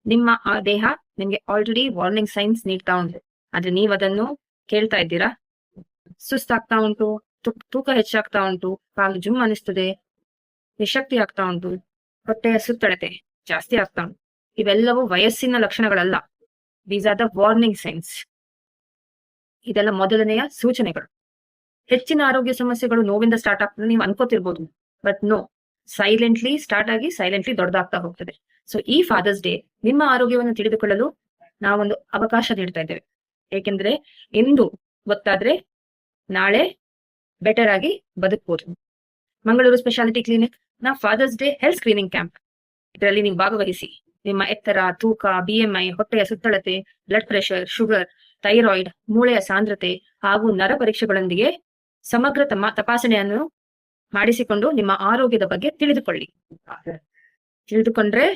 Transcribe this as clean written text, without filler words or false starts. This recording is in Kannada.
ನಿಮ್ಮ ಆ ದೇಹ ನಿಮ್ಗೆ ಆಲ್ರೆಡಿ ವಾರ್ನಿಂಗ್ ಸೈನ್ಸ್ ನೀಡ್ತಾ ಉಂಟು. ಆದ್ರೆ ನೀವ್ ಅದನ್ನು ಕೇಳ್ತಾ ಇದ್ದೀರಾ? ಸುಸ್ತಾಗ್ತಾ ಉಂಟು, ತೂಕ ಹೆಚ್ಚಾಗ್ತಾ ಉಂಟು, ಕಾಲು ಜುಮ್ ಅನಿಸ್ತದೆ, ನಿಶಕ್ತಿ ಆಗ್ತಾ ಉಂಟು, ಹೊಟ್ಟೆಯ ಸುತ್ತಳತೆ ಜಾಸ್ತಿ ಆಗ್ತಾ ಉಂಟು. ಇವೆಲ್ಲವೂ ವಯಸ್ಸಿನ ಲಕ್ಷಣಗಳಲ್ಲ. These are the warning signs. ಇದೆಲ್ಲ ಮೊದಲನೆಯ ಸೂಚನೆಗಳು. ಹೆಚ್ಚಿನ ಆರೋಗ್ಯ ಸಮಸ್ಯೆಗಳು ನೋವಿಂದ ಸ್ಟಾರ್ಟ್ ಆಗ್ತದೆ ನೀವು ಅನ್ಕೋತಿರ್ಬೋದು, ಬಟ್ ನೋ, ಸೈಲೆಂಟ್ಲಿ ಸ್ಟಾರ್ಟ್ ಆಗಿ ಸೈಲೆಂಟ್ಲಿ ದೊಡ್ಡದಾಗ್ತಾ ಹೋಗ್ತದೆ. ಸೊ ಈ ಫಾದರ್ಸ್ ಡೇ ನಿಮ್ಮ ಆರೋಗ್ಯವನ್ನು ತಿಳಿದುಕೊಳ್ಳಲು ನಾವೊಂದು ಅವಕಾಶ ನೀಡ್ತಾ ಇದ್ದೇವೆ. ಏಕೆಂದ್ರೆ ಇಂದು ಗೊತ್ತಾದ್ರೆ ನಾಳೆ ಬೆಟರ್ ಆಗಿ ಬದುಕಬಹುದು. ಮಂಗಳೂರು ಸ್ಪೆಷಾಲಿಟಿ ಕ್ಲಿನಿಕ್ ನ Father's Day health screening camp, ಇದರಲ್ಲಿ ನೀವು ಭಾಗವಹಿಸಿ ನಿಮ್ಮ ಎತ್ತರ, ತೂಕ, BMI, ಹೊಟ್ಟೆಯ ಸುತ್ತಳತೆ, ಬ್ಲಡ್ ಪ್ರೆಷರ್, ಶುಗರ್, ಥೈರಾಯ್ಡ್, ಮೂಳೆಯ ಸಾಂದ್ರತೆ ಹಾಗೂ ನರ ಪರೀಕ್ಷೆಗಳೊಂದಿಗೆ ಸಮಗ್ರ ತಪಾಸಣೆಯನ್ನು ಮಾಡಿಸಿಕೊಂಡು ನಿಮ್ಮ ಆರೋಗ್ಯದ ಬಗ್ಗೆ ತಿಳಿದುಕೊಂಡ್ರೆ